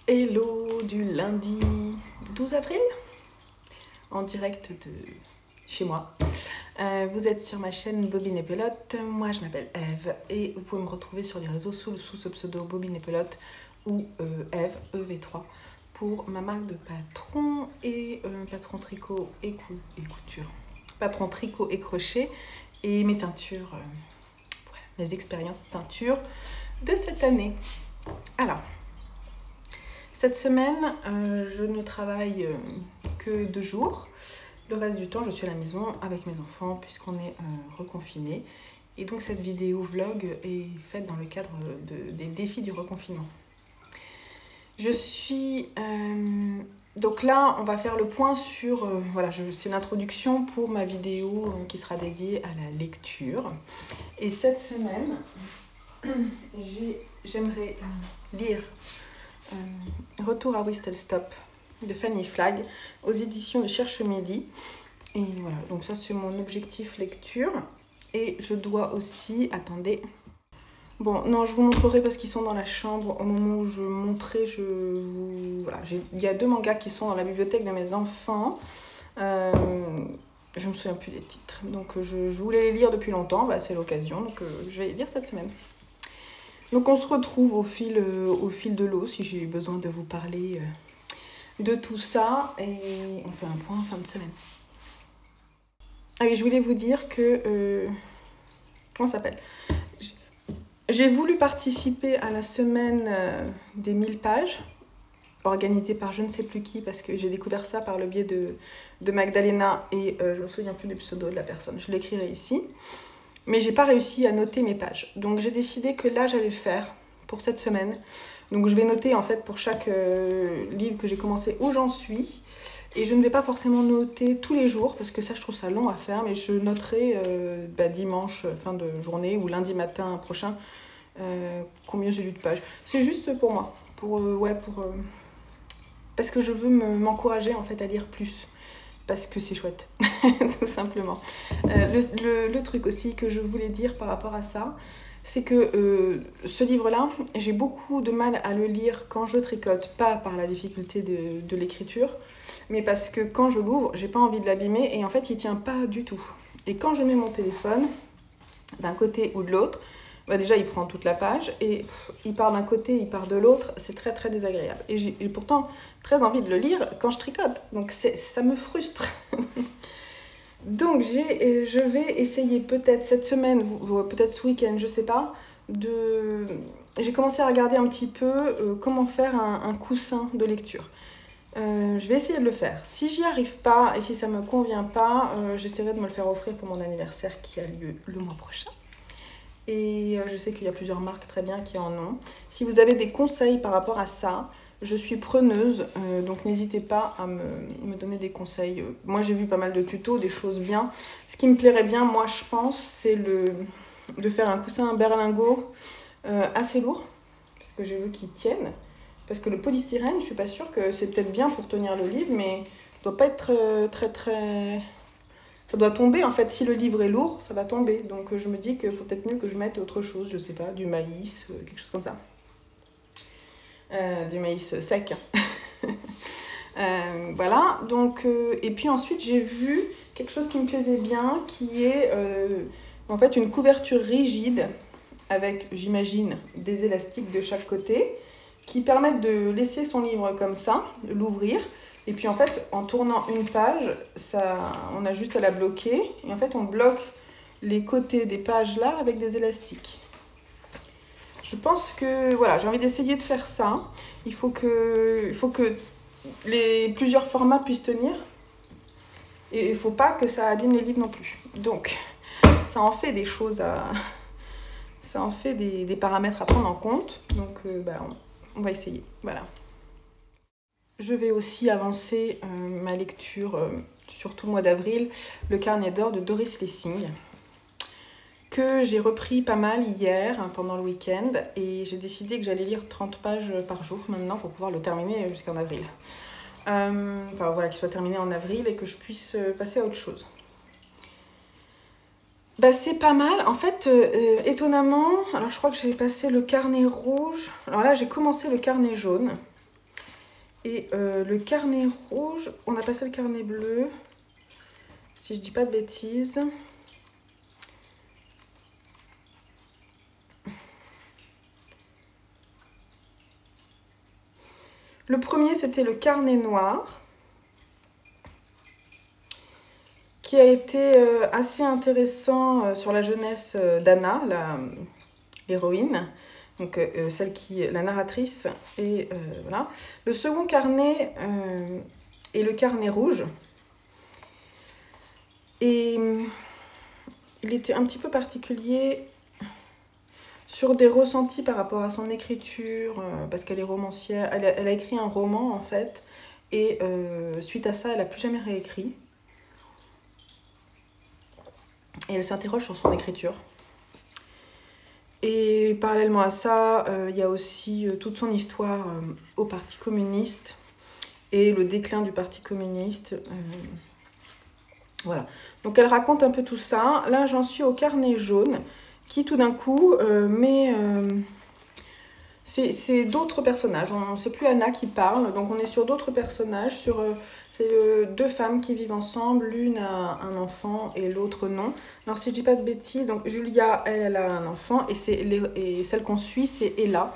Hello du lundi 12 avril, en direct de chez moi. Vous êtes sur ma chaîne Bobine et Pelote, moi je m'appelle Eve et vous pouvez me retrouver sur les réseaux sous ce pseudo Bobine et Pelote ou Eve, EV3, pour ma marque de patron et patron tricot et couture. Patron tricot et crochet et mes teintures, mes expériences teinture de cette année. Alors, cette semaine, je ne travaille que 2 jours. Le reste du temps, je suis à la maison avec mes enfants puisqu'on est reconfinés. Et donc cette vidéo vlog est faite dans le cadre des défis du reconfinement. Je suis... donc là, on va faire le point sur... voilà, c'est l'introduction pour ma vidéo qui sera dédiée à la lecture. Et cette semaine, j'aimerais lire... Retour à Whistle Stop de Fanny Flagg aux éditions de Cherche Midi. Et voilà, donc ça c'est mon objectif lecture. Et je dois aussi, attendez, bon non je vous montrerai parce qu'ils sont dans la chambre au moment où je montrais, voilà, il y a 2 mangas qui sont dans la bibliothèque de mes enfants. Je me souviens plus des titres, donc je voulais les lire depuis longtemps, bah, c'est l'occasion, donc je vais les lire cette semaine. Donc on se retrouve au fil de l'eau si j'ai besoin de vous parler de tout ça et on fait un point en fin de semaine. Ah oui, je voulais vous dire que... comment ça s'appelle ? J'ai voulu participer à la semaine des 1000 pages organisée par je ne sais plus qui parce que j'ai découvert ça par le biais de Magdalena et je me souviens plus du pseudo de la personne, je l'écrirai ici. Mais j'ai pas réussi à noter mes pages. Donc j'ai décidé que là j'allais le faire pour cette semaine. Donc je vais noter en fait pour chaque livre que j'ai commencé où j'en suis. Et je ne vais pas forcément noter tous les jours parce que ça je trouve ça long à faire. Mais je noterai dimanche fin de journée ou lundi matin prochain combien j'ai lu de pages. C'est juste pour moi. Parce que je veux m'encourager en fait à lire plus. Parce que c'est chouette, tout simplement. Le truc aussi que je voulais dire par rapport à ça, c'est que ce livre-là, j'ai beaucoup de mal à le lire quand je tricote, pas par la difficulté de l'écriture, mais parce que quand je l'ouvre, j'ai pas envie de l'abîmer et en fait, il tient pas du tout. Et quand je mets mon téléphone d'un côté ou de l'autre, bah déjà il prend toute la page et il part d'un côté, il part de l'autre, c'est très très désagréable. Et j'ai pourtant très envie de le lire quand je tricote, donc ça me frustre. Donc je vais essayer peut-être cette semaine, peut-être ce week-end, je sais pas, j'ai commencé à regarder un petit peu comment faire un coussin de lecture. Je vais essayer de le faire. Si j'y arrive pas et si ça me convient pas, j'essaierai de me le faire offrir pour mon anniversaire qui a lieu le mois prochain. Et je sais qu'il y a plusieurs marques très bien qui en ont. Si vous avez des conseils par rapport à ça, je suis preneuse, donc n'hésitez pas à me donner des conseils. Moi j'ai vu pas mal de tutos, des choses bien. Ce qui me plairait bien, moi je pense, c'est de faire un coussin berlingot assez lourd, parce que je veux qu'il tienne. Parce que le polystyrène, je suis pas sûre que c'est peut-être bien pour tenir le livre, mais il doit pas être très... Ça doit tomber, en fait, si le livre est lourd, ça va tomber. Donc je me dis qu'il faut peut-être mieux que je mette autre chose, je sais pas, du maïs, quelque chose comme ça. Du maïs sec. Voilà, donc, et puis ensuite j'ai vu quelque chose qui me plaisait bien, qui est en fait une couverture rigide, avec, j'imagine, des élastiques de chaque côté, qui permettent de laisser son livre comme ça, de l'ouvrir. Et puis en fait, en tournant une page, on a juste à la bloquer. Et en fait, on bloque les côtés des pages là avec des élastiques. Je pense que, voilà, j'ai envie d'essayer de faire ça. Il faut que plusieurs formats puissent tenir. Et il ne faut pas que ça abîme les livres non plus. Donc, ça en fait des choses ça en fait des paramètres à prendre en compte. Donc, on va essayer. Voilà. Je vais aussi avancer ma lecture, surtout le mois d'avril, Le Carnet d'or de Doris Lessing, que j'ai repris pas mal hier, hein, pendant le week-end, et j'ai décidé que j'allais lire 30 pages par jour maintenant pour pouvoir le terminer jusqu'en avril. Enfin voilà, qu'il soit terminé en avril et que je puisse passer à autre chose. Bah, c'est pas mal. En fait, étonnamment, alors je crois que j'ai passé le carnet rouge. Alors là, j'ai commencé le carnet jaune. Et le carnet rouge, on a passé le carnet bleu. Si je dis pas de bêtises. Le premier, c'était le carnet noir, qui a été assez intéressant sur la jeunesse d'Anna, l'héroïne, donc celle qui la narratrice. Et voilà. Le second carnet est le carnet rouge. Et il était un petit peu particulier sur des ressentis par rapport à son écriture, parce qu'elle est romancière. Elle a écrit un roman, en fait, et suite à ça, elle n'a plus jamais réécrit. Et elle s'interroge sur son écriture. Et parallèlement à ça, il y a aussi toute son histoire au Parti communiste et le déclin du Parti communiste. Voilà. Donc elle raconte un peu tout ça. Là, j'en suis au carnet jaune, qui tout d'un coup c'est d'autres personnages. On ne sait plus Anna qui parle, donc on est sur d'autres personnages. C'est deux femmes qui vivent ensemble, l'une a un enfant et l'autre non. Alors si je dis pas de bêtises, donc Julia, elle a un enfant, et celle qu'on suit, c'est Ella,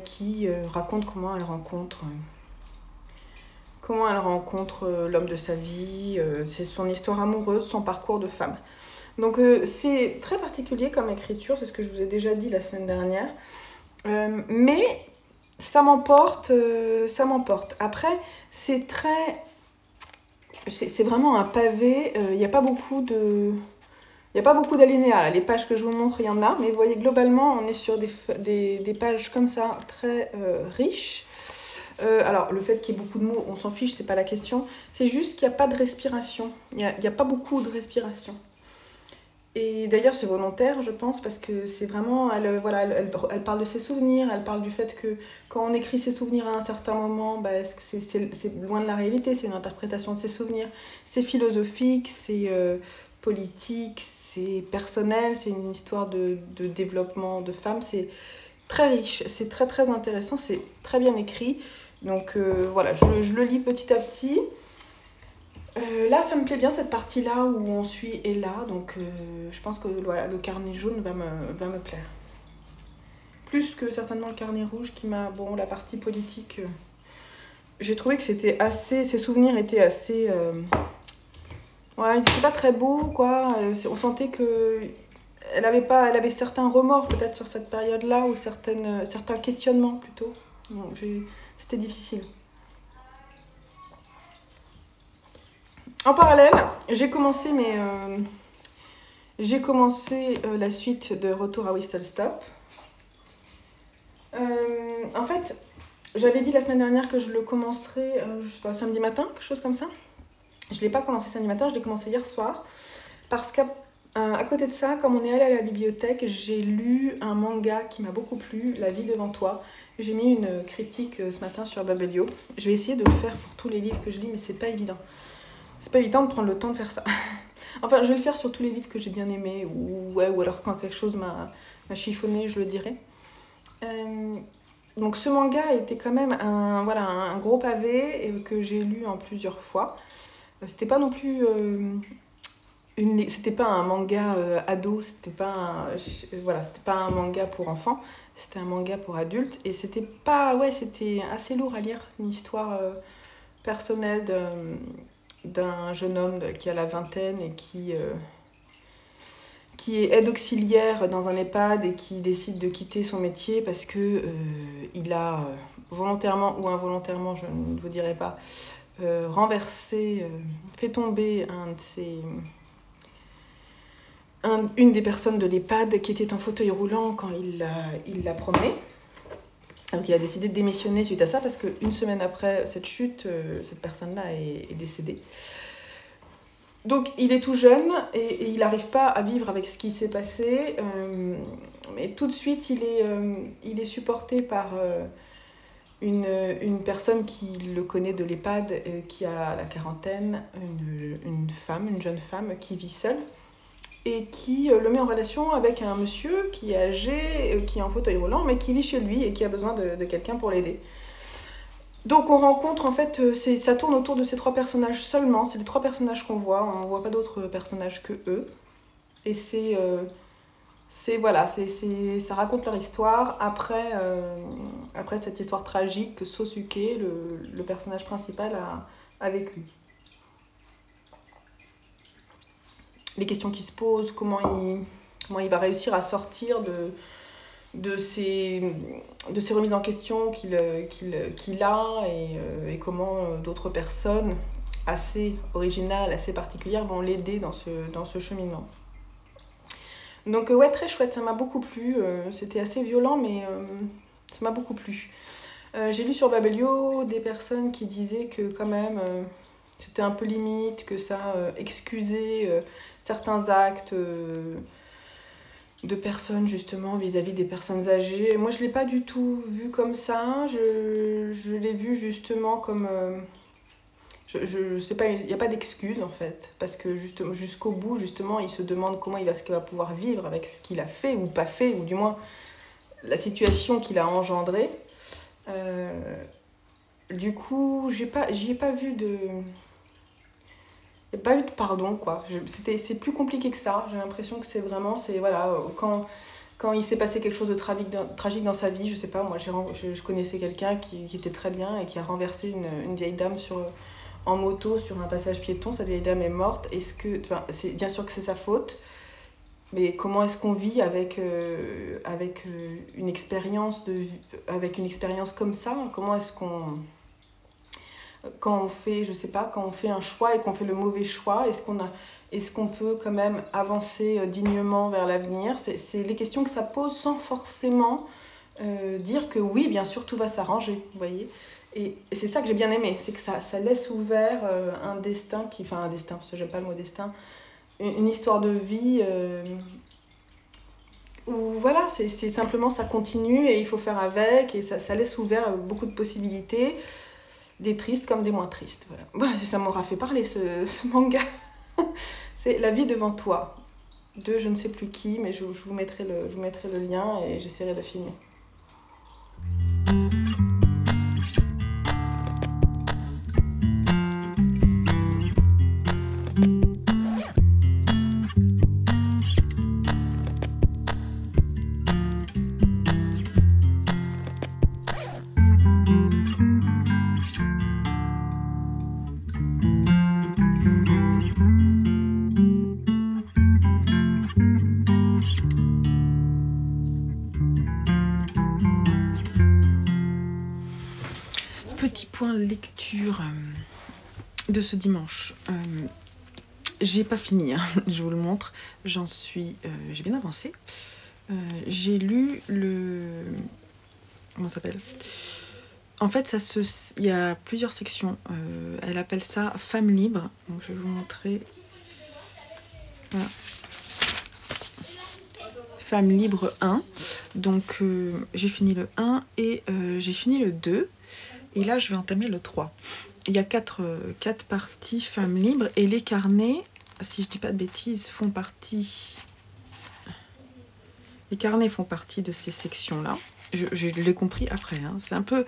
qui raconte comment elle rencontre l'homme de sa vie. C'est son histoire amoureuse, son parcours de femme. Donc c'est très particulier comme écriture, c'est ce que je vous ai déjà dit la semaine dernière. Mais ça m'emporte. Après, c'est vraiment un pavé. Il n'y a pas beaucoup d'alinéas. Les pages que je vous montre, il y en a. Mais vous voyez, globalement, on est sur des pages comme ça, très riches. Alors, le fait qu'il y ait beaucoup de mots, on s'en fiche, c'est pas la question. C'est juste qu'il n'y a pas de respiration. Il n'y a pas beaucoup de respiration. Et d'ailleurs, c'est volontaire, je pense, parce que c'est vraiment... Elle parle de ses souvenirs, elle parle du fait que quand on écrit ses souvenirs à un certain moment, bah, est-ce que c'est loin de la réalité, c'est une interprétation de ses souvenirs. C'est philosophique, c'est politique, c'est personnel, c'est une histoire de développement de femmes. C'est très riche, c'est très très intéressant, c'est très bien écrit. Donc voilà, je le lis petit à petit. Là, ça me plaît bien cette partie-là où on suit Ella, donc je pense que voilà, le carnet jaune va me plaire. Plus que certainement le carnet rouge qui m'a... Bon, la partie politique, j'ai trouvé que c'était assez... Ses souvenirs étaient assez... Ouais, ils n'étaient pas très beaux, quoi. On sentait que... Elle avait certains remords peut-être sur cette période-là, ou certains questionnements plutôt. Donc, c'était difficile. En parallèle, j'ai commencé la suite de Retour à Whistle Stop. En fait, j'avais dit la semaine dernière que je le commencerais, je sais pas, samedi matin, quelque chose comme ça. Je ne l'ai pas commencé samedi matin, je l'ai commencé hier soir. Parce qu'à côté de ça, comme on est allé à la bibliothèque, j'ai lu un manga qui m'a beaucoup plu, La vie devant toi. J'ai mis une critique ce matin sur Babelio. Je vais essayer de le faire pour tous les livres que je lis, mais c'est pas évident. C'est pas évident de prendre le temps de faire ça. Enfin, je vais le faire sur tous les livres que j'ai bien aimés, ou alors quand quelque chose m'a chiffonné, je le dirai. Donc ce manga était quand même un gros pavé, et que j'ai lu en plusieurs fois. C'était pas non plus... c'était pas un manga ado, c'était pas un manga pour enfants, c'était un manga pour adultes. Et c'était assez lourd à lire, une histoire personnelle d'un jeune homme qui a la vingtaine et qui est aide auxiliaire dans un EHPAD et qui décide de quitter son métier parce que il a volontairement ou involontairement, je ne vous dirai pas, fait tomber une des personnes de l'EHPAD qui était en fauteuil roulant quand il l'a promené. Donc il a décidé de démissionner suite à ça, parce qu'une semaine après cette chute, cette personne-là est décédée. Donc il est tout jeune et il n'arrive pas à vivre avec ce qui s'est passé, mais tout de suite il est supporté par une personne qui le connaît de l'EHPAD, qui a la quarantaine, une jeune femme qui vit seule et qui le met en relation avec un monsieur qui est âgé, qui est en fauteuil roulant, mais qui vit chez lui et qui a besoin de quelqu'un pour l'aider. Donc on rencontre, en fait, ça tourne autour de ces 3 personnages seulement, c'est les 3 personnages qu'on voit, on ne voit pas d'autres personnages que eux. Et voilà, ça raconte leur histoire après cette histoire tragique que Sosuke, le personnage principal, a vécu. Les questions qui se posent, comment il va réussir à sortir de ces remises en question qu'il a et comment d'autres personnes assez originales, assez particulières vont l'aider dans ce cheminement. Donc ouais, très chouette, ça m'a beaucoup plu. C'était assez violent, mais ça m'a beaucoup plu. J'ai lu sur Babelio des personnes qui disaient que quand même c'était un peu limite, que ça excusait certains actes de personnes justement vis-à-vis des personnes âgées. Moi je l'ai pas du tout vu comme ça, je l'ai vu justement comme... je sais pas, il n'y a pas d'excuse en fait, parce que jusqu'au bout justement il se demande comment il va pouvoir vivre avec ce qu'il a fait ou pas fait, ou du moins la situation qu'il a engendrée. Du coup j'y ai pas vu de... Il n'y a pas eu de pardon, quoi. C'est plus compliqué que ça. J'ai l'impression que voilà, quand il s'est passé quelque chose de tragique dans sa vie, je sais pas, moi je connaissais quelqu'un qui était très bien et qui a renversé une vieille dame en moto sur un passage piéton. Cette vieille dame est morte. Bien sûr que c'est sa faute, mais comment est-ce qu'on vit avec une expérience comme ça? Comment est-ce qu'on... Quand on fait, je sais pas, quand on fait un choix et qu'on fait le mauvais choix, est-ce qu'on peut quand même avancer dignement vers l'avenir? C'est les questions que ça pose sans forcément dire que oui, bien sûr, tout va s'arranger, vous voyez. Et c'est ça que j'ai bien aimé, c'est que ça laisse ouvert un destin, un destin, parce que j'aime pas le mot destin, une histoire de vie où voilà, c'est simplement ça continue et il faut faire avec, et ça laisse ouvert beaucoup de possibilités. Des tristes comme des moins tristes. Voilà. Bah, ça m'aura fait parler ce manga. C'est La vie devant toi, de je ne sais plus qui, mais je vous mettrai le lien et j'essaierai de filmer. Petit point lecture de ce dimanche. J'ai pas fini, hein, je vous le montre. J'ai bien avancé. J'ai lu comment ça s'appelle ? En fait, il y a plusieurs sections. Elle appelle ça Femme libre. Donc, je vais vous montrer. Voilà. Femme libre 1. Donc, j'ai fini le 1 et j'ai fini le 2. Et là, je vais entamer le 3. Il y a 4 parties Femmes libres et les carnets, si je dis pas de bêtises, font partie... Les carnets font partie de ces sections-là. Je l'ai compris après. Hein. C'est un peu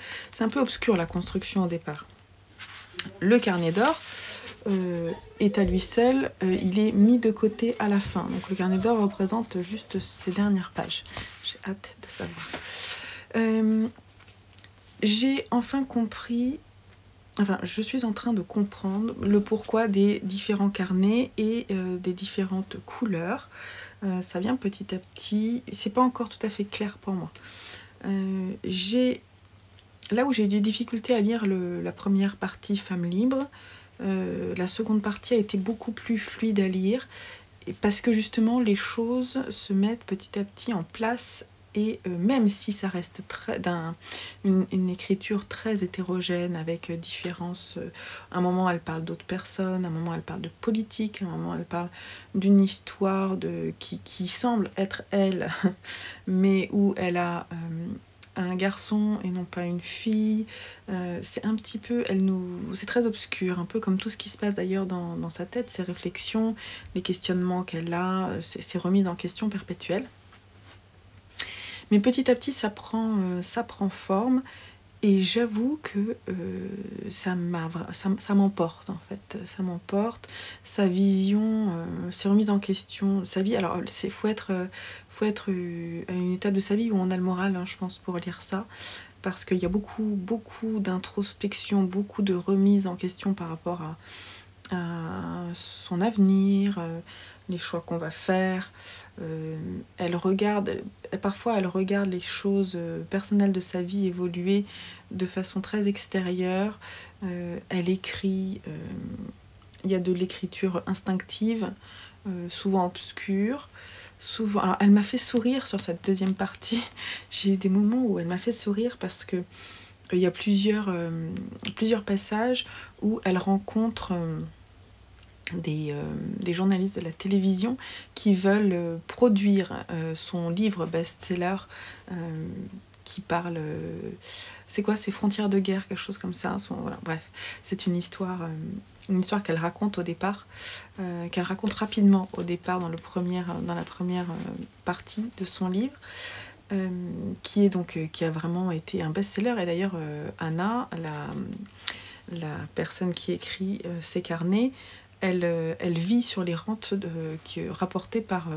obscur la construction au départ. Le carnet d'or est à lui seul. Il est mis de côté à la fin. Donc le carnet d'or représente juste ces dernières pages. J'ai hâte de savoir. J'ai enfin compris... Enfin, je suis en train de comprendre le pourquoi des différents carnets et des différentes couleurs. Ça vient petit à petit. C'est pas encore tout à fait clair pour moi. Là où j'ai eu des difficultés à lire la première partie Femme libre, la seconde partie a été beaucoup plus fluide à lire parce que justement les choses se mettent petit à petit en place Et même si ça reste une écriture très hétérogène, avec différences, à un moment elle parle d'autres personnes, à un moment elle parle de politique, à un moment elle parle d'une histoire qui semble être elle, mais où elle a un garçon et non pas une fille. C'est un petit peu, c'est très obscur, un peu comme tout ce qui se passe d'ailleurs dans sa tête, ses réflexions, les questionnements qu'elle a, ses remises en question perpétuelles. Mais petit à petit, ça prend forme, et j'avoue que ça m'emporte en fait. Ça m'emporte, sa vision, ses remises en question, sa vie. Alors, faut être à une étape de sa vie où on a le moral, je pense, pour lire ça, parce qu'il y a beaucoup d'introspection, beaucoup de remises en question par rapport à son avenir, les choix qu'on va faire. Parfois elle regarde les choses personnelles de sa vie évoluer de façon très extérieure. Elle écrit, il y a de l'écriture instinctive, souvent obscure. Alors, elle m'a fait sourire sur cette deuxième partie. J'ai eu des moments où elle m'a fait sourire parce que il y a plusieurs passages où elle rencontre des journalistes de la télévision qui veulent produire son livre best-seller qui parle... c'est quoi, c'est Frontières de guerre, quelque chose comme ça. Voilà, bref, c'est une histoire qu'elle raconte au départ, qu'elle raconte rapidement au départ dans la première partie de son livre, qui a vraiment été un best-seller. Et d'ailleurs, Anna, la personne qui écrit ces carnets, elle vit sur les rentes rapportées par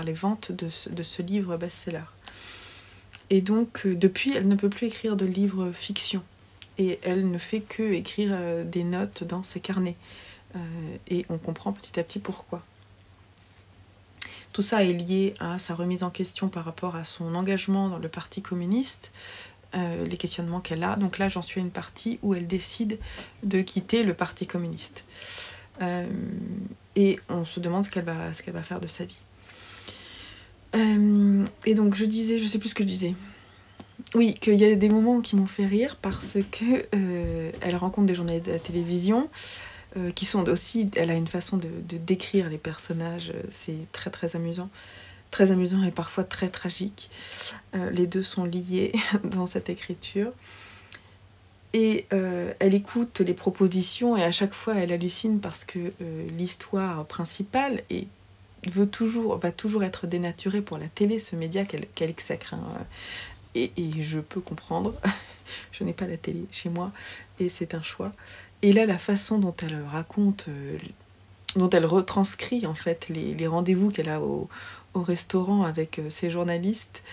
les ventes de ce livre best-seller. Et donc, depuis, elle ne peut plus écrire de livres fiction. Et elle ne fait que écrire des notes dans ses carnets. Et on comprend petit à petit pourquoi. Tout ça est lié à sa remise en question par rapport à son engagement dans le Parti communiste, les questionnements qu'elle a. Donc là, j'en suis à une partie où elle décide de quitter le Parti communiste. Et on se demande ce qu'elle va faire de sa vie. Et donc je sais plus ce que je disais. Oui, qu'il y a des moments qui m'ont fait rire parce que elle rencontre des journalistes de la télévision qui sont aussi... Elle a une façon de décrire les personnages, c'est très très amusant. Très amusant et parfois très tragique. Les deux sont liés dans cette écriture. Et elle écoute les propositions et à chaque fois elle hallucine parce que l'histoire principale va toujours être dénaturée pour la télé, ce média qu'elle exècre. Et je peux comprendre. Je n'ai pas la télé chez moi et c'est un choix. Et là, la façon dont elle raconte, dont elle retranscrit en fait les rendez-vous qu'elle a au restaurant avec ses journalistes,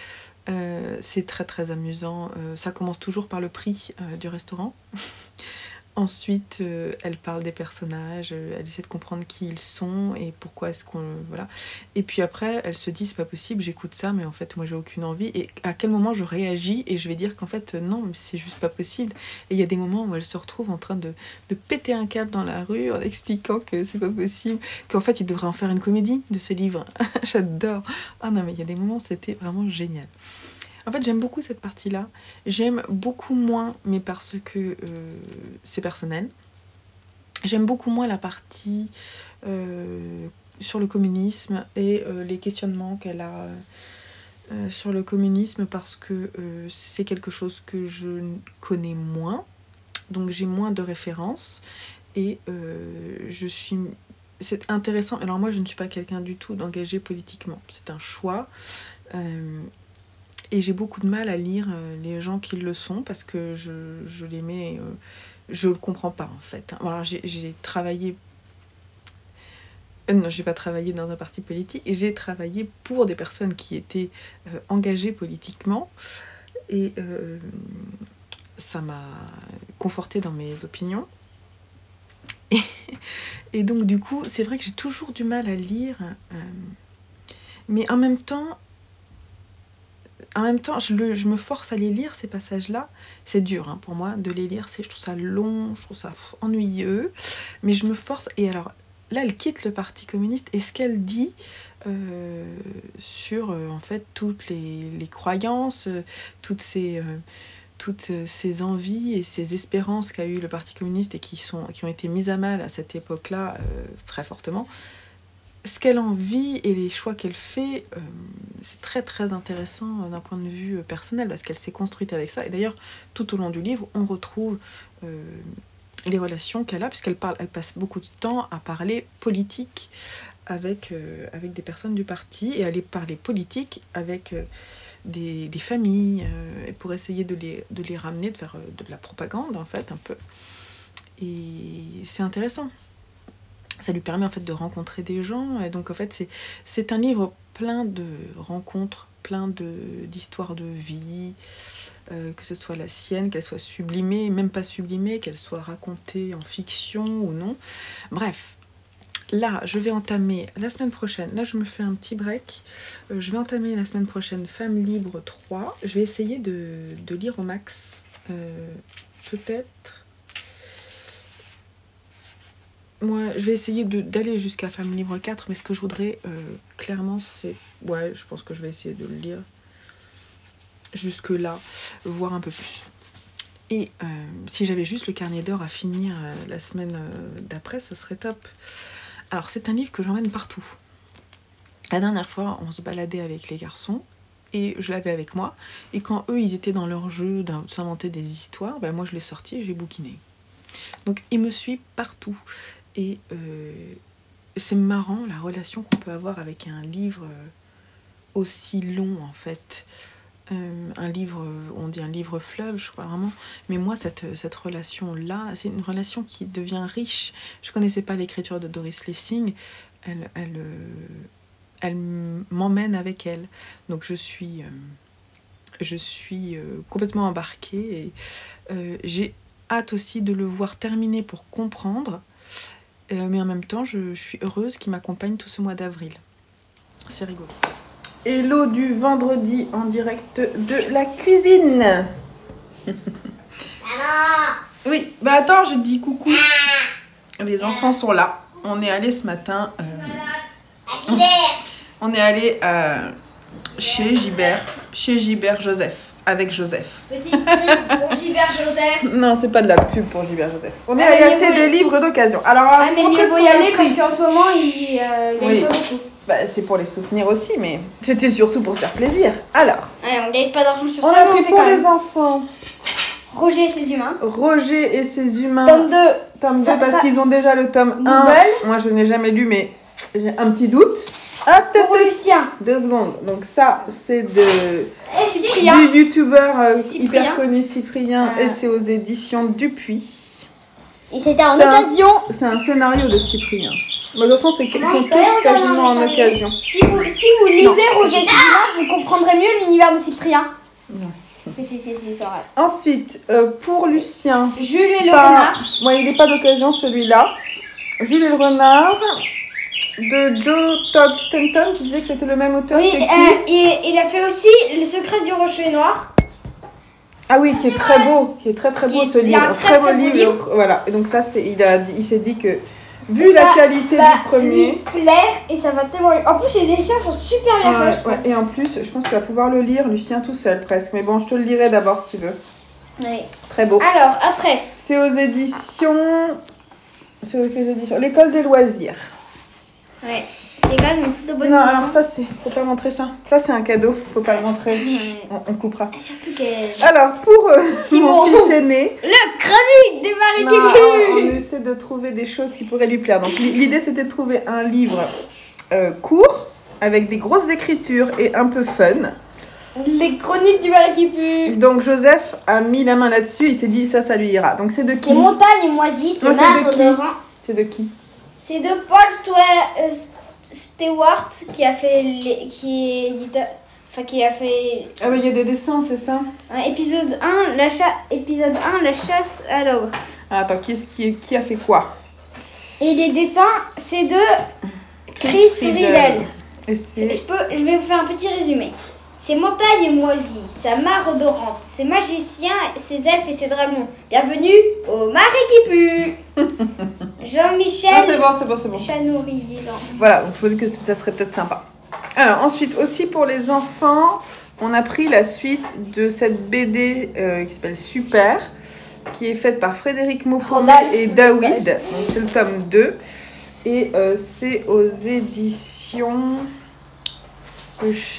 c'est très très amusant. Ça commence toujours par le prix du restaurant. Ensuite, elle parle des personnages, elle essaie de comprendre qui ils sont et pourquoi est-ce qu'on... Voilà. Et puis après, elle se dit, c'est pas possible, j'écoute ça, mais en fait, moi, j'ai aucune envie. Et à quel moment je réagis et je vais dire qu'en fait, non, mais c'est juste pas possible. Et il y a des moments où elle se retrouve en train de péter un câble dans la rue en expliquant que c'est pas possible, qu'en fait, il devrait en faire une comédie de ce livre. J'adore. Ah non, mais il y a des moments, c'était vraiment génial. En fait, j'aime beaucoup cette partie-là. J'aime beaucoup moins, mais parce que c'est personnel. J'aime beaucoup moins la partie sur le communisme et les questionnements qu'elle a sur le communisme parce que c'est quelque chose que je connais moins. Donc j'ai moins de références et c'est intéressant. Alors moi, je ne suis pas quelqu'un du tout d'engagé politiquement. C'est un choix. Et j'ai beaucoup de mal à lire les gens qui le sont parce que je les mets... je le comprends pas en fait. Alors j'ai travaillé... non, j'ai pas travaillé dans un parti politique. J'ai travaillé pour des personnes qui étaient engagées politiquement. Et ça m'a confortée dans mes opinions. Et donc du coup, c'est vrai que j'ai toujours du mal à lire. Mais en même temps, je me force à les lire, ces passages-là. C'est dur pour moi de les lire, je trouve ça long, je trouve ça ennuyeux. Mais je me force. Et alors, là, elle quitte le Parti communiste et ce qu'elle dit sur en fait toutes les croyances, toutes ces envies et ces espérances qu'a eu le Parti communiste et qui ont été mises à mal à cette époque-là très fortement. Ce qu'elle en vit et les choix qu'elle fait, c'est très très intéressant d'un point de vue personnel parce qu'elle s'est construite avec ça. Et d'ailleurs, tout au long du livre, on retrouve les relations qu'elle a, puisqu'elle passe beaucoup de temps à parler politique avec des personnes du parti et à aller parler politique avec des familles pour essayer de les ramener vers de la propagande en fait un peu. Et c'est intéressant. Ça lui permet en fait de rencontrer des gens et donc en fait c'est un livre plein de rencontres, plein d'histoires de vie, que ce soit la sienne, qu'elle soit sublimée, même pas sublimée, qu'elle soit racontée en fiction ou non. Bref, là je vais entamer la semaine prochaine, là je me fais un petit break, je vais entamer la semaine prochaine Femme Libre 3, je vais essayer de lire au max, peut-être. Moi, je vais essayer d'aller jusqu'à Femme Libre 4, mais ce que je voudrais, clairement, c'est... Ouais, je pense que je vais essayer de le lire jusque-là, voire un peu plus. Et si j'avais juste le carnet d'or à finir la semaine d'après, ce serait top. Alors, c'est un livre que j'emmène partout. La dernière fois, on se baladait avec les garçons, et je l'avais avec moi. Et quand eux, ils étaient dans leur jeu de s'inventer des histoires, ben moi, je l'ai sorti et j'ai bouquiné. Donc, il me suit partout. Et c'est marrant la relation qu'on peut avoir avec un livre aussi long en fait. Un livre, on dit un livre fleuve, je crois vraiment. Mais moi, cette relation-là, c'est une relation qui devient riche. Je ne connaissais pas l'écriture de Doris Lessing. Elle m'emmène avec elle. Donc je suis complètement embarquée. Et j'ai hâte aussi de le voir terminer pour comprendre. Mais en même temps, je suis heureuse qu'il m'accompagne tout ce mois d'avril. C'est rigolo. Hello du vendredi en direct de la cuisine. Maman. Oui, bah attends, je te dis coucou. Les enfants sont là. On est allé ce matin. On est allé chez Gilbert Joseph. Avec Joseph. Petite pub pour Gilbert Joseph. Non, c'est pas de la pub pour Gilbert Joseph. On est allé acheter des livres d'occasion. Alors, mais mieux vaut y aller parce qu'en ce moment, il gagne pas beaucoup. Bah, c'est pour les soutenir aussi, mais c'était surtout pour se faire plaisir. Alors, ouais, on gagne pas d'argent sur ça. On a pris pour les enfants Roger et ses humains. Roger et ses humains. Tome 2. Tome 2 parce qu'ils ont déjà le tome 1. Moi, je n'ai jamais lu, mais j'ai un petit doute. Ah, pour Lucien. 2 secondes. Donc ça, c'est du youtubeur hyper connu Cyprien et c'est aux éditions Dupuis. Et c'était en occasion. C'est un scénario de Cyprien. De toute façon, ils sont tous quasiment en occasion. Si vous lisez Roger et ses humains, vous comprendrez mieux l'univers de Cyprien. Non. Si, c'est vrai. Ensuite, pour Lucien. Jules et le renard. Ouais, il n'est pas d'occasion celui-là. Jules et le renard. De Joe Todd Stanton, tu disais que c'était le même auteur. Oui, il a fait aussi Le secret du rocher noir. Ah oui, qui est très beau, très beau ce livre, un très beau livre. Voilà, et donc ça, il s'est dit que vu la qualité du premier, lui plaire et ça va tellement. En plus, les dessins sont super bien faits. Ouais, et en plus, je pense qu'il va pouvoir le lire Lucien tout seul presque. Mais bon, je te le lirai d'abord si tu veux. Oui. Très beau. Alors après. C'est aux éditions. L'école des loisirs. Ouais, c'est quand même une plutôt bonne Non, édition. alors ça, faut pas montrer ça. Ça, c'est un cadeau, faut pas le montrer. On coupera. Surtout que... Alors, pour mon fils aîné... Le chronique des Marie-Cucu. On essaie de trouver des choses qui pourraient lui plaire. Donc, l'idée, c'était de trouver un livre court, avec des grosses écritures et un peu fun. Les chroniques du Marie-Cucu. Donc, Joseph a mis la main là-dessus, il s'est dit, ça lui ira. Donc, c'est de qui? C'est Montagne Moisie, c'est Marbre de Rhin. C'est de qui? C'est de Paul Stewart qui a fait Ah oui, il y a des dessins, c'est ça? Épisode 1, la chasse à l'ogre. Ah, attends, qui a fait quoi? Et les dessins, c'est de Chris Riddell. Et je vais vous faire un petit résumé. Ces montagnes moisies, sa mare odorante, ses magiciens, ses elfes et ses dragons. Bienvenue au Marais qui pue. Jean-Michel. Ah, c'est bon. Chanoury, disons. Voilà, donc je me dis que ça serait peut-être sympa. Alors ensuite, aussi pour les enfants, on a pris la suite de cette BD qui s'appelle Super, qui est faite par Frédéric Maupouré et Daoud. Donc c'est le tome 2. Et c'est aux éditions...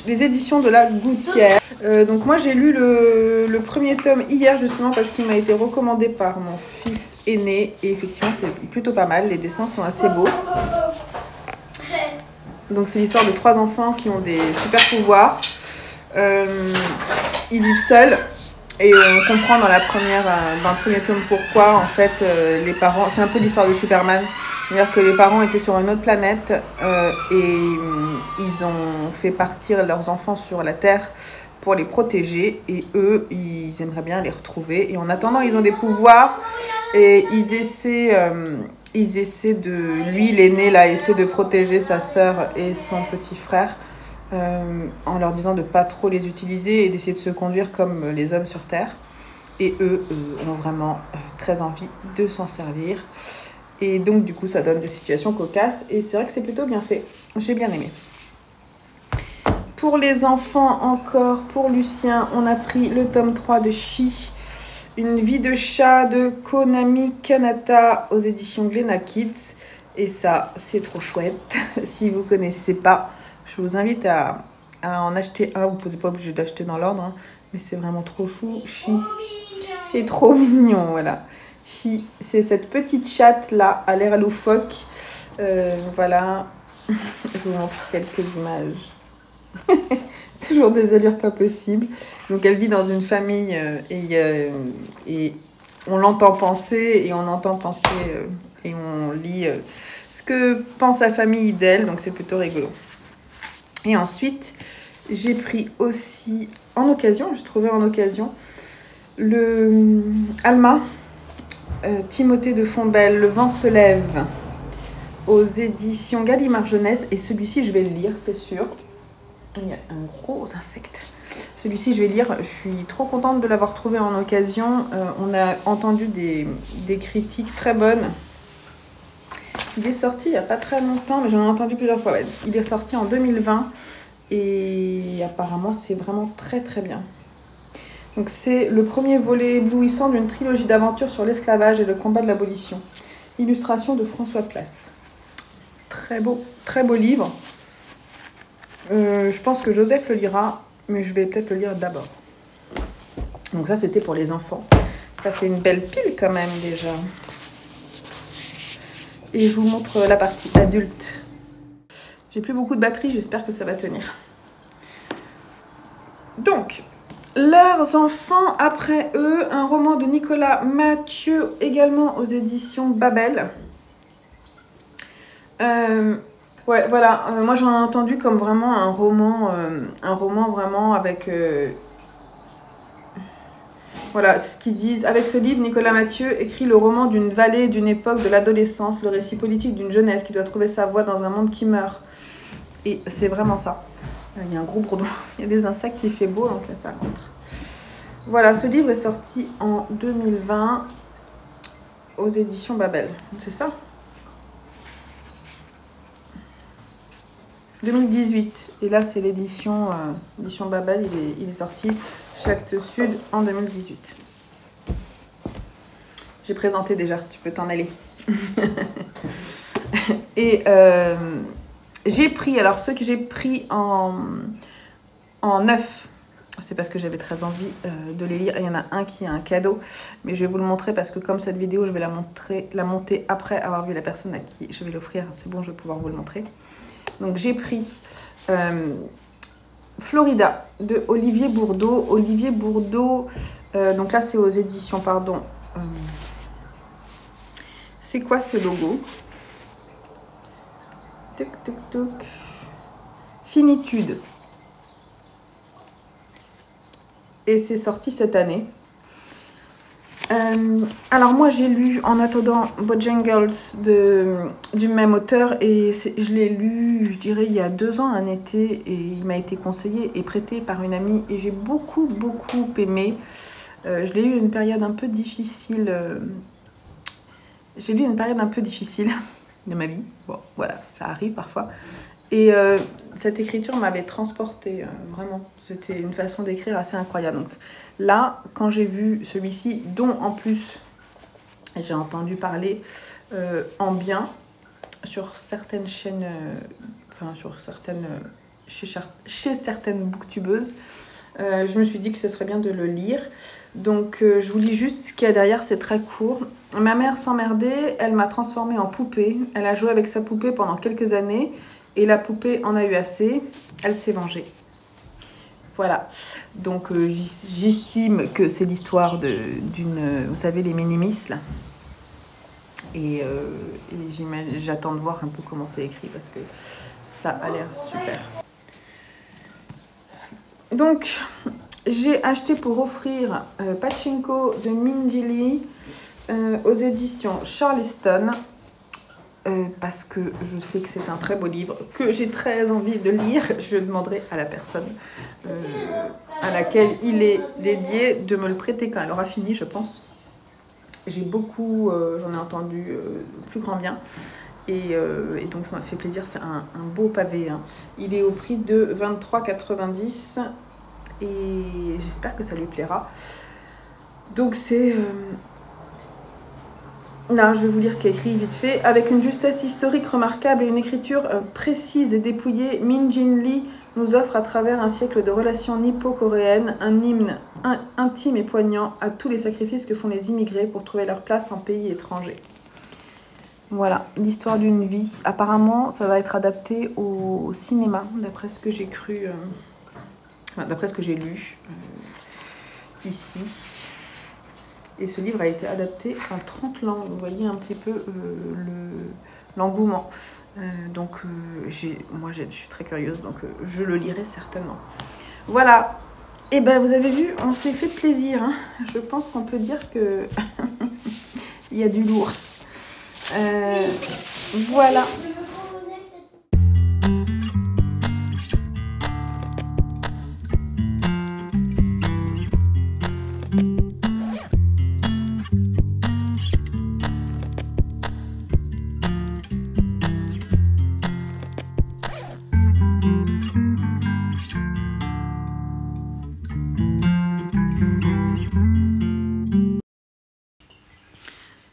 les éditions de la Gouttière. Donc moi j'ai lu le premier tome hier justement parce qu'il m'a été recommandé par mon fils aîné et effectivement c'est plutôt pas mal, les dessins sont assez beaux. Donc c'est l'histoire de 3 enfants qui ont des super pouvoirs. Ils vivent seuls et on comprend dans le premier tome pourquoi en fait les parents, c'est un peu l'histoire de Superman. C'est-à-dire que les parents étaient sur une autre planète et ils ont fait partir leurs enfants sur la Terre pour les protéger. Et eux, ils aimeraient bien les retrouver. Et en attendant, ils ont des pouvoirs et ils essaient de... Lui, l'aîné, là, essaie de protéger sa sœur et son petit frère en leur disant de ne pas trop les utiliser et d'essayer de se conduire comme les hommes sur Terre. Et eux ont vraiment très envie de s'en servir. Et donc, du coup, ça donne des situations cocasses. Et c'est vrai que c'est plutôt bien fait. J'ai bien aimé. Pour les enfants encore, pour Lucien, on a pris le tome 3 de Chi, une vie de chat de Konami Kanata aux éditions Glénat Kids. Et ça, c'est trop chouette. Si vous ne connaissez pas, je vous invite à en acheter un. Vous n'êtes pas obligé d'acheter dans l'ordre, hein, mais c'est vraiment trop chou. Chi, c'est trop mignon, voilà. Chi, c'est cette petite chatte là, à l'air loufoque. Voilà, je vous montre quelques images. Toujours des allures pas possibles. Donc elle vit dans une famille et on l'entend penser et on entend penser et on lit ce que pense la famille d'elle. Donc c'est plutôt rigolo. Et ensuite, j'ai pris aussi en occasion, j'ai trouvé en occasion le Alma. Timothée de Fontbelle, Le vent se lève, aux éditions Gallimard Jeunesse. Et celui-ci, je vais le lire, c'est sûr. Il y a un gros insecte. Celui-ci, je vais le lire. Je suis trop contente de l'avoir trouvé en occasion. On a entendu des critiques très bonnes. Il est sorti il n'y a pas très longtemps, mais j'en ai entendu plusieurs fois. Ouais. Il est sorti en 2020 et apparemment, c'est vraiment très très bien. Donc c'est le premier volet éblouissant d'une trilogie d'aventures sur l'esclavage et le combat de l'abolition. Illustration de François Place. Très beau livre. Je pense que Joseph le lira, mais je vais peut-être le lire d'abord. Donc ça, c'était pour les enfants. Ça fait une belle pile quand même déjà. Et je vous montre la partie adulte. J'ai plus beaucoup de batterie, j'espère que ça va tenir. Donc... Leurs enfants, après eux, un roman de Nicolas Mathieu, également aux éditions Babel. Ouais, voilà, moi j'en ai entendu comme vraiment un roman vraiment avec... Voilà, ce qu'ils disent. Avec ce livre, Nicolas Mathieu écrit le roman d'une vallée, d'une époque, de l'adolescence, le récit politique d'une jeunesse qui doit trouver sa voie dans un monde qui meurt. Et c'est vraiment ça. Il y a un gros bourdon, il y a des insectes, il fait beau, donc là ça rentre. Voilà, ce livre est sorti en 2020 aux éditions Babel. C'est ça ? 2018. Et là, c'est l'édition Babel, il est sorti chez Actes Sud en 2018. J'ai présenté déjà, tu peux t'en aller. Et j'ai pris, alors ceux que j'ai pris en neuf, c'est parce que j'avais très envie de les lire. Et il y en a un qui est un cadeau, mais je vais vous le montrer parce que comme cette vidéo, je vais la monter après avoir vu la personne à qui je vais l'offrir. C'est bon, je vais pouvoir vous le montrer. Donc j'ai pris Florida de Olivier Bourdeau. Olivier Bourdeau, donc là c'est aux éditions, pardon. C'est quoi ce logo ? Tuc, tuc, tuc. Finitude. Et c'est sorti cette année. Alors moi j'ai lu En attendant Bojangles du même auteur et je l'ai lu, je dirais, il y a 2 ans, un été, et il m'a été conseillé et prêté par une amie et j'ai beaucoup aimé. Je l'ai eu une période un peu difficile. J'ai lu une période un peu difficile de ma vie. Bon, voilà, ça arrive parfois. Et cette écriture m'avait transportée, vraiment. C'était une façon d'écrire assez incroyable. Donc là, quand j'ai vu celui-ci, dont en plus j'ai entendu parler en bien sur certaines chaînes, chez certaines booktubeuses, je me suis dit que ce serait bien de le lire. Donc je vous lis juste ce qu'il y a derrière, c'est très court. Ma mère s'emmerdait, elle m'a transformée en poupée. Elle a joué avec sa poupée pendant quelques années et la poupée en a eu assez. Elle s'est vengée. Voilà, donc j'estime que c'est l'histoire d'une, vous savez, les Minimis là. Et j'attends de voir un peu comment c'est écrit parce que ça a l'air super. Donc j'ai acheté pour offrir Pachinko de Minji Lee aux éditions Charleston parce que je sais que c'est un très beau livre que j'ai très envie de lire. Je demanderai à la personne à laquelle il est dédié de me le prêter quand elle aura fini, je pense. J'ai beaucoup, j'en ai entendu plus grand bien. Et donc ça m'a fait plaisir, c'est un beau pavé. Hein. Il est au prix de 23,90 et j'espère que ça lui plaira. Donc c'est... Là, je vais vous lire ce qu'il y a écrit vite fait. Avec une justesse historique remarquable et une écriture précise et dépouillée, Minji Lee nous offre à travers un siècle de relations nippo-coréennes un hymne intime et poignant à tous les sacrifices que font les immigrés pour trouver leur place en pays étranger. Voilà, l'histoire d'une vie. Apparemment, ça va être adapté au cinéma, d'après ce que j'ai cru, d'après ce que j'ai lu ici. Et ce livre a été adapté en 30 langues. Vous voyez un petit peu l'engouement. Donc, moi, je suis très curieuse, donc je le lirai certainement. Voilà. Et ben, vous avez vu, on s'est fait plaisir. Hein. Je pense qu'on peut dire que il y a du lourd. Voilà.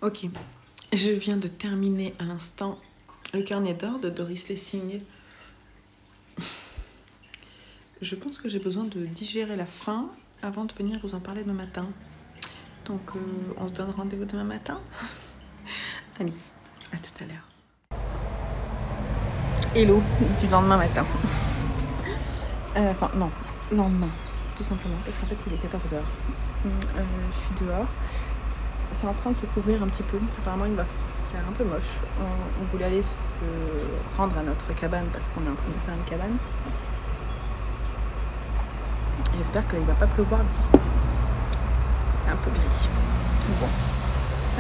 Ok, je viens de terminer à l'instant Le carnet d'or de Doris Lessing. Je pense que j'ai besoin de digérer la fin avant de venir vous en parler demain matin. Donc on se donne rendez-vous demain matin. Allez, à tout à l'heure. Hello du lendemain matin. Enfin non, lendemain, tout simplement, parce qu'en fait il est 14h. Je suis dehors. C'est en train de se couvrir un petit peu. Apparemment, il va faire un peu moche. On voulait aller se rendre à notre cabane parce qu'on est en train de faire une cabane. J'espère qu'il ne va pas pleuvoir d'ici. C'est un peu gris. Bon.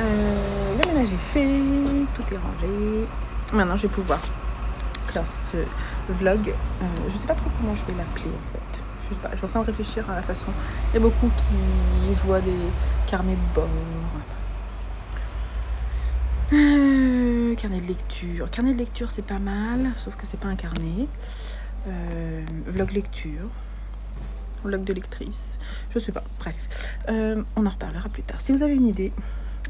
Le ménage est fait. Tout est rangé. Maintenant, je vais pouvoir clore ce vlog. Je ne sais pas trop comment je vais l'appeler en fait. Je sais pas, je suis en train de réfléchir à la façon. Il y a beaucoup qui... Je vois des carnets de bord. Carnet de lecture. Carnet de lecture, c'est pas mal, sauf que c'est pas un carnet. Vlog lecture. Vlog de lectrice. Je sais pas. Bref. On en reparlera plus tard. Si vous avez une idée,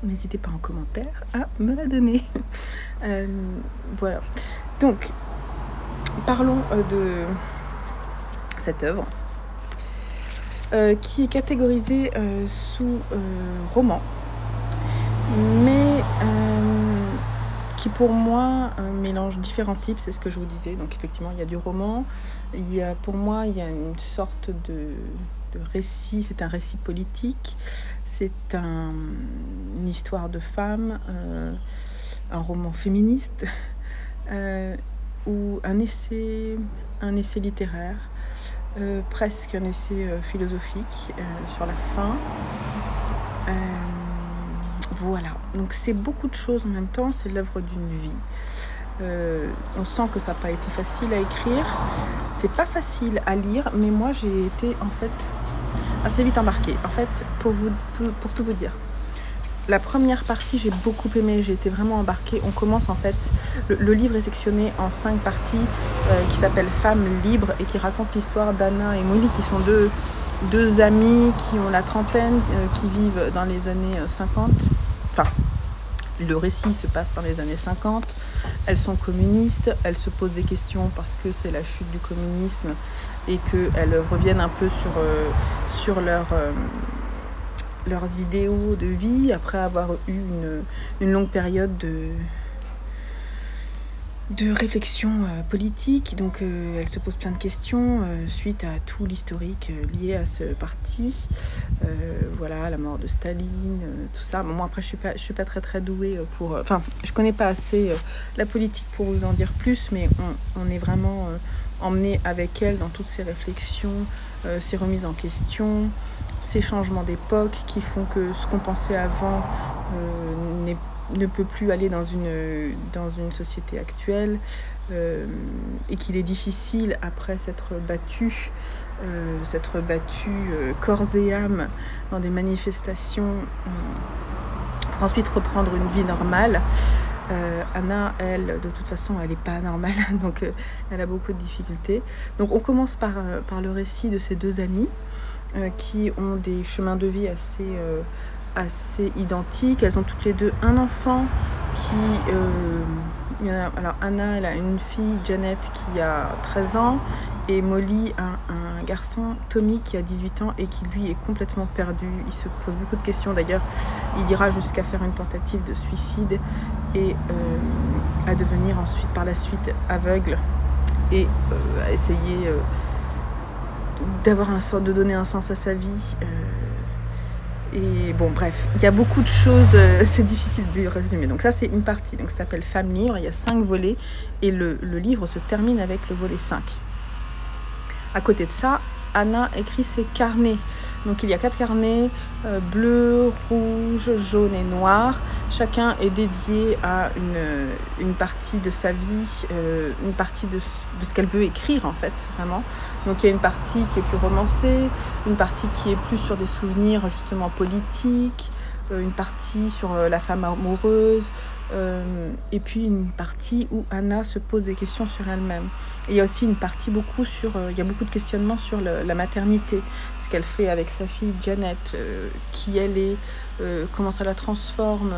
n'hésitez pas en commentaire à me la donner. Voilà. Donc, parlons de cette œuvre. Qui est catégorisée sous roman, mais qui pour moi mélange différents types, c'est ce que je vous disais. Donc effectivement il y a du roman, pour moi il y a une sorte de récit, c'est un récit politique, c'est une histoire de femme, un roman féministe, ou un essai littéraire. Presque un essai philosophique sur la fin. Voilà, donc c'est beaucoup de choses en même temps, c'est l'œuvre d'une vie. On sent que ça n'a pas été facile à écrire, c'est pas facile à lire, mais moi j'ai été en fait assez vite embarquée. En fait, pour tout vous dire, la première partie j'ai beaucoup aimé, j'ai été vraiment embarquée. On commence en fait, le livre est sectionné en 5 parties qui s'appellent Femmes libres et qui racontent l'histoire d'Anna et Molly qui sont deux amies qui ont la trentaine, qui vivent dans les années 50. Enfin, le récit se passe dans les années 50. Elles sont communistes, elles se posent des questions parce que c'est la chute du communisme et qu'elles reviennent un peu sur leurs idéaux de vie après avoir eu une longue période de réflexion politique. Donc elle se pose plein de questions suite à tout l'historique lié à ce parti. Voilà, la mort de Staline, tout ça. Bon, moi après je suis pas très douée pour... Enfin, je connais pas assez la politique pour vous en dire plus, mais on est vraiment emmené avec elle dans toutes ces réflexions, ces remises en question, ces changements d'époque qui font que ce qu'on pensait avant ne peut plus aller dans une société actuelle et qu'il est difficile après s'être battu corps et âme dans des manifestations pour ensuite reprendre une vie normale. Anna, elle, de toute façon, elle n'est pas normale, donc elle a beaucoup de difficultés. Donc on commence par le récit de ces deux amies qui ont des chemins de vie assez identiques. Elles ont toutes les deux un enfant alors Anna, elle a une fille, Janet, qui a 13 ans, et Molly a un garçon, Tommy, qui a 18 ans et qui lui est complètement perdu. Il se pose beaucoup de questions. D'ailleurs, il ira jusqu'à faire une tentative de suicide et à devenir ensuite, par la suite, aveugle et à essayer de donner un sens à sa vie. Et bon, bref, il y a beaucoup de choses, c'est difficile de résumer. Donc ça, c'est une partie. Donc ça s'appelle Femmes libres, il y a 5 volets et le livre se termine avec le volet 5. À côté de ça, Anna écrit ses carnets. Donc il y a 4 carnets, bleu, rouge, jaune et noir. Chacun est dédié à une partie de sa vie, une partie de ce qu'elle veut écrire en fait, vraiment. Donc il y a une partie qui est plus romancée, une partie qui est plus sur des souvenirs justement politiques, une partie sur la femme amoureuse, et puis une partie où Anna se pose des questions sur elle-même. Et il y a aussi une partie il y a beaucoup de questionnements sur la maternité, ce qu'elle fait avec sa fille Janet, qui elle est, comment ça la transforme,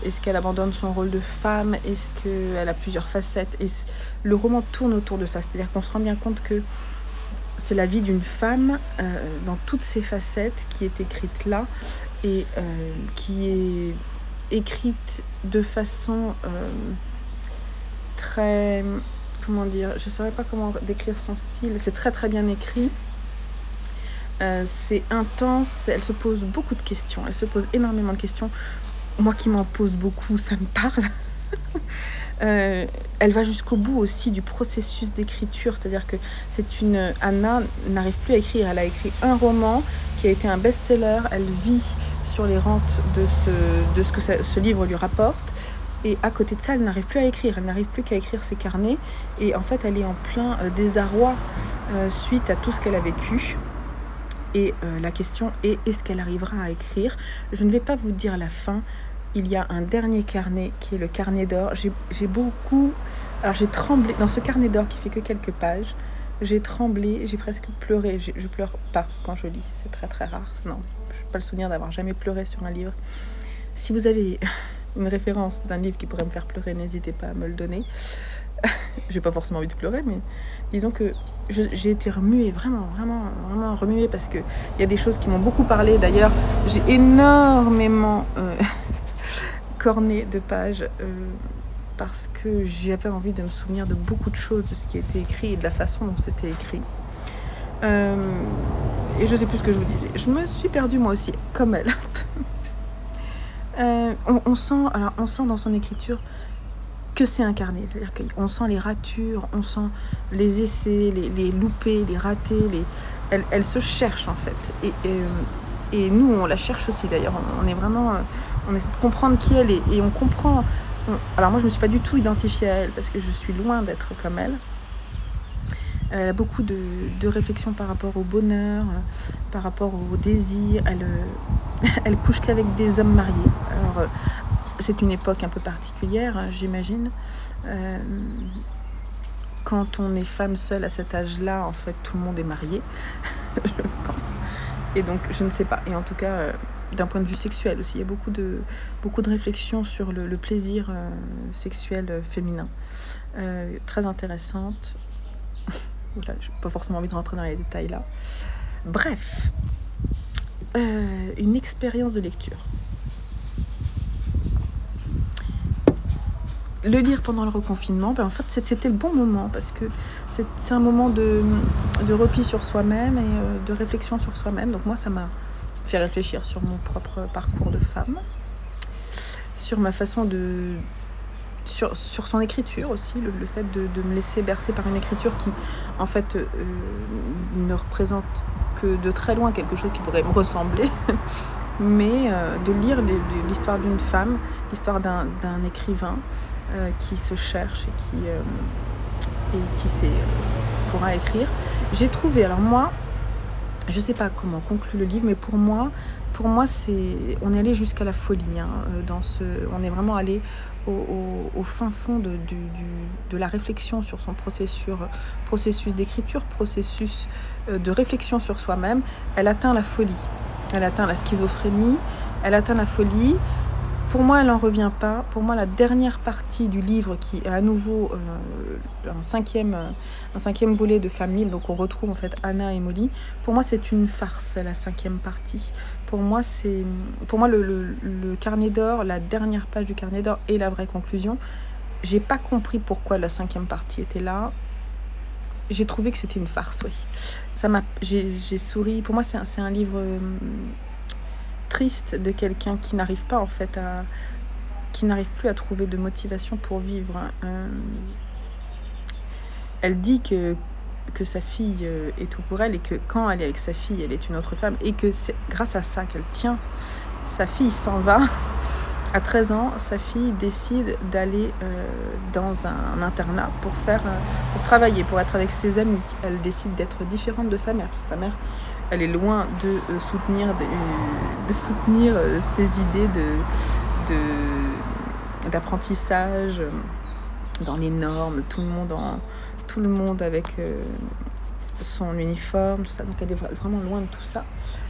est-ce qu'elle abandonne son rôle de femme, est-ce qu'elle a plusieurs facettes, et le roman tourne autour de ça, c'est-à-dire qu'on se rend bien compte que c'est la vie d'une femme dans toutes ses facettes qui est écrite là et qui est écrite de façon très... Comment dire, je ne saurais pas comment décrire son style. C'est très très bien écrit. C'est intense. Elle se pose beaucoup de questions. Elle se pose énormément de questions. Moi qui m'en pose beaucoup, ça me parle. Elle va jusqu'au bout aussi du processus d'écriture. C'est-à-dire que Anna n'arrive plus à écrire. Elle a écrit un roman qui a été un best-seller. Elle vit sur les rentes de ce que ce livre lui rapporte. Et à côté de ça, elle n'arrive plus à écrire. Elle n'arrive plus qu'à écrire ses carnets. Et en fait, elle est en plein désarroi suite à tout ce qu'elle a vécu. Et la question est, est-ce qu'elle arrivera à écrire ? Je ne vais pas vous dire la fin. Il y a un dernier carnet qui est le carnet d'or. Alors j'ai tremblé dans ce carnet d'or qui fait que quelques pages. J'ai tremblé, j'ai presque pleuré. Je pleure pas quand je lis. C'est très très rare. Non, je n'ai pas le souvenir d'avoir jamais pleuré sur un livre. Si vous avez une référence d'un livre qui pourrait me faire pleurer, n'hésitez pas à me le donner. J'ai pas forcément envie de pleurer, mais disons que j'ai été remuée, vraiment remuée, parce que il y a des choses qui m'ont beaucoup parlé. D'ailleurs, j'ai énormément corné de pages parce que j'avais envie de me souvenir de beaucoup de choses, de ce qui a été écrit et de la façon dont c'était écrit. Et je sais plus ce que je vous disais. Je me suis perdue moi aussi, comme elle. On sent dans son écriture que c'est incarné, c'est-à-dire qu'on sent les ratures, on sent les essais, les loupés, les ratés, elle se cherche en fait, et Et nous, on la cherche aussi d'ailleurs. On est vraiment, on essaie de comprendre qui elle est. Et on comprend. Alors moi, je ne me suis pas du tout identifiée à elle parce que je suis loin d'être comme elle. Elle a beaucoup de réflexions par rapport au bonheur, par rapport au désir. Elle couche qu'avec des hommes mariés. Alors, c'est une époque un peu particulière, j'imagine. Quand on est femme seule à cet âge-là, en fait, tout le monde est marié, je pense. Et donc, je ne sais pas. Et en tout cas, d'un point de vue sexuel aussi, il y a beaucoup de réflexions sur le plaisir sexuel féminin. Très intéressante. Voilà, je n'ai pas forcément envie de rentrer dans les détails là. Bref, une expérience de lecture. Le lire pendant le reconfinement, en fait, c'était le bon moment parce que c'est un moment de repli sur soi-même et de réflexion sur soi-même. Donc moi, ça m'a fait réfléchir sur mon propre parcours de femme, sur ma façon sur son écriture aussi, le fait de me laisser bercer par une écriture qui, en fait, ne représente que de très loin quelque chose qui pourrait me ressembler, mais de lire l'histoire d'une femme, l'histoire d'un écrivain qui se cherche et qui pourra écrire. J'ai trouvé, alors moi, je ne sais pas comment conclut le livre, mais pour moi, on est allé jusqu'à la folie. On est vraiment allé au fin fond de la réflexion sur son processus d'écriture, processus de réflexion sur soi-même. Elle atteint la folie, elle atteint la schizophrénie, elle atteint la folie. Pour moi, elle n'en revient pas. Pour moi, la dernière partie du livre, qui est à nouveau un cinquième volet de Femmes libres, donc on retrouve en fait Anna et Molly. Pour moi, c'est une farce, la cinquième partie. Pour moi, le carnet d'or, la dernière page du carnet d'or est la vraie conclusion. J'ai pas compris pourquoi la cinquième partie était là. J'ai trouvé que c'était une farce, oui. J'ai souri. Pour moi, c'est un livre triste de quelqu'un qui n'arrive pas en fait qui n'arrive plus à trouver de motivation pour vivre. Elle dit que sa fille est tout pour elle et que quand elle est avec sa fille, elle est une autre femme et que c'est grâce à ça qu'elle tient. Sa fille s'en va. À 13 ans, sa fille décide d'aller dans un internat pour travailler, pour être avec ses amis. Elle décide d'être différente de sa mère. Sa mère, elle est loin de soutenir ses idées d'apprentissage dans les normes, tout le monde avec son uniforme, tout ça. Donc elle est vraiment loin de tout ça.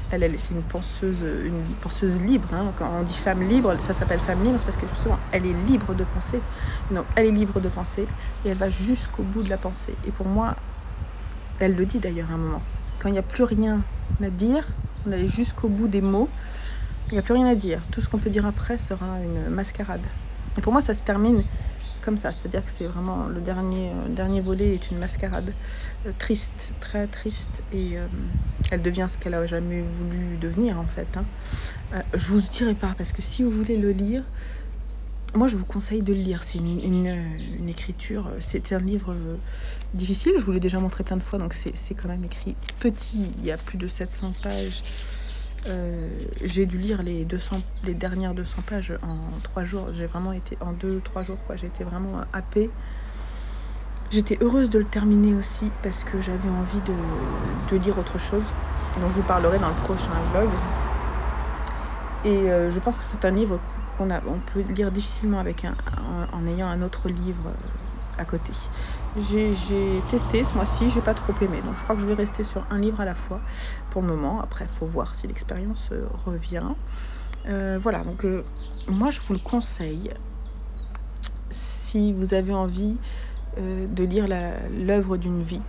C'est une penseuse libre. Quand on dit femme libre, ça s'appelle femme libre, c'est parce que justement, elle est libre de penser. Donc, elle est libre de penser et elle va jusqu'au bout de la pensée. Et pour moi, elle le dit d'ailleurs à un moment, quand il n'y a plus rien à dire, on allait jusqu'au bout des mots, il n'y a plus rien à dire. Tout ce qu'on peut dire après sera une mascarade. Et pour moi, ça se termine comme ça, c'est-à-dire que c'est vraiment le dernier volet est une mascarade triste, très triste, et elle devient ce qu'elle a jamais voulu devenir en fait. Je vous dirai pas, parce que si vous voulez le lire, moi je vous conseille de le lire. C'est une écriture, c'est un livre difficile, je vous l'ai déjà montré plein de fois, donc c'est quand même écrit petit, il y a plus de 700 pages. J'ai dû lire les dernières 200 pages en 3 jours. J'ai vraiment été en 2-3 jours, quoi. J'ai été vraiment happée. J'étais heureuse de le terminer aussi parce que j'avais envie de lire autre chose. Donc je vous parlerai dans le prochain vlog. Et je pense que c'est un livre on peut lire difficilement en ayant un autre livre à côté. J'ai testé ce mois-ci, j'ai pas trop aimé, donc je crois que je vais rester sur un livre à la fois pour le moment. Après, il faut voir si l'expérience revient. Voilà, donc moi je vous le conseille si vous avez envie de lire l'œuvre d'une vie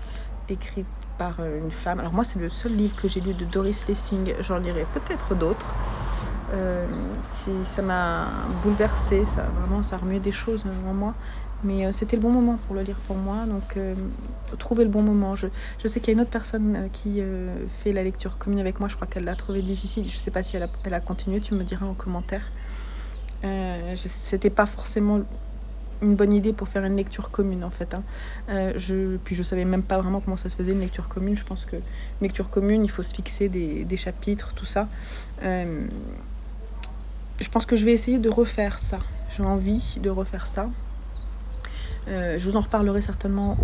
écrite par une femme. Alors moi, c'est le seul livre que j'ai lu de Doris Lessing. J'en lirai peut-être d'autres. Ça m'a bouleversée, ça remuait des choses en moi, mais c'était le bon moment pour le lire pour moi, donc trouvez le bon moment. Je sais qu'il y a une autre personne qui fait la lecture commune avec moi, je crois qu'elle l'a trouvé difficile, je sais pas si elle a continué, tu me diras en commentaire. C'était pas forcément une bonne idée pour faire une lecture commune en fait. Hein. Puis je savais même pas vraiment comment ça se faisait une lecture commune. Je pense qu'une lecture commune, il faut se fixer des chapitres, tout ça. Je pense que je vais essayer de refaire ça. J'ai envie de refaire ça. Je vous en reparlerai certainement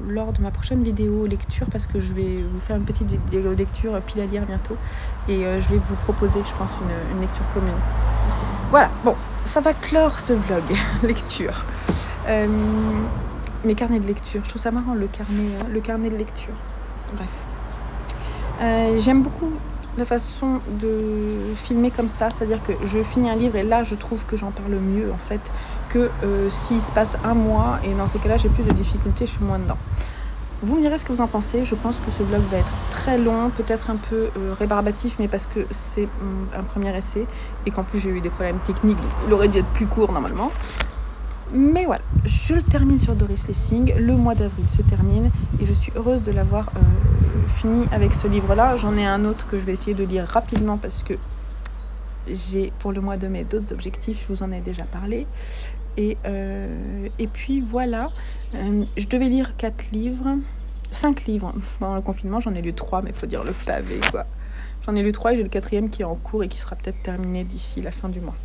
lors de ma prochaine vidéo lecture parce que je vais vous faire une petite vidéo lecture pile à lire bientôt et je vais vous proposer, je pense, une lecture commune. Voilà, bon, ça va clore ce vlog lecture. Mes carnets de lecture, je trouve ça marrant le carnet de lecture. Bref. J'aime beaucoup la façon de filmer comme ça, c'est-à-dire que je finis un livre et là je trouve que j'en parle mieux en fait que s'il se passe un mois et dans ces cas-là j'ai plus de difficultés, je suis moins dedans. Vous me direz ce que vous en pensez, je pense que ce vlog va être très long, peut-être un peu rébarbatif, mais parce que c'est un premier essai et qu'en plus j'ai eu des problèmes techniques, donc il aurait dû être plus court normalement. Mais voilà, je le termine sur Doris Lessing, le mois d'avril se termine et je suis heureuse de l'avoir fini avec ce livre-là. J'en ai un autre que je vais essayer de lire rapidement parce que j'ai pour le mois de mai d'autres objectifs, je vous en ai déjà parlé. Et puis voilà, je devais lire 5 livres pendant le confinement, j'en ai lu 3, mais il faut dire le pavé quoi. J'en ai lu 3 et j'ai le 4e qui est en cours et qui sera peut-être terminé d'ici la fin du mois.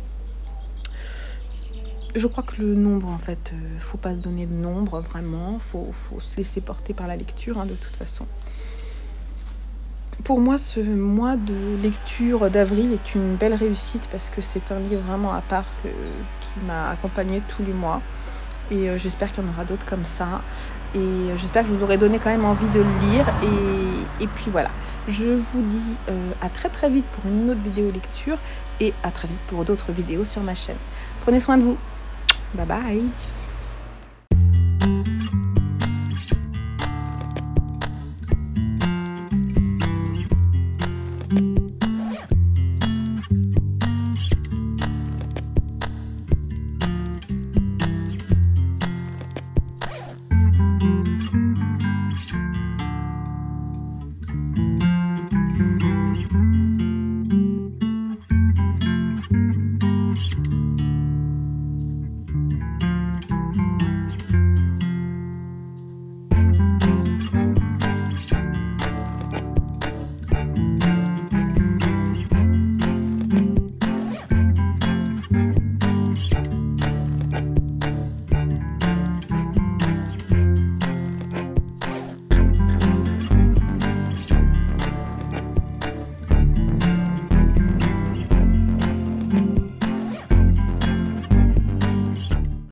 Je crois que le nombre, en fait, faut pas se donner de nombre, vraiment. Faut se laisser porter par la lecture, hein, de toute façon. Pour moi, ce mois de lecture d'avril est une belle réussite parce que c'est un livre vraiment à part qui m'a accompagnée tous les mois. Et j'espère qu'il y en aura d'autres comme ça. Et j'espère que je vous aurai donné quand même envie de le lire. Et puis voilà. Je vous dis à très très vite pour une autre vidéo lecture et à très vite pour d'autres vidéos sur ma chaîne. Prenez soin de vous. Bye bye.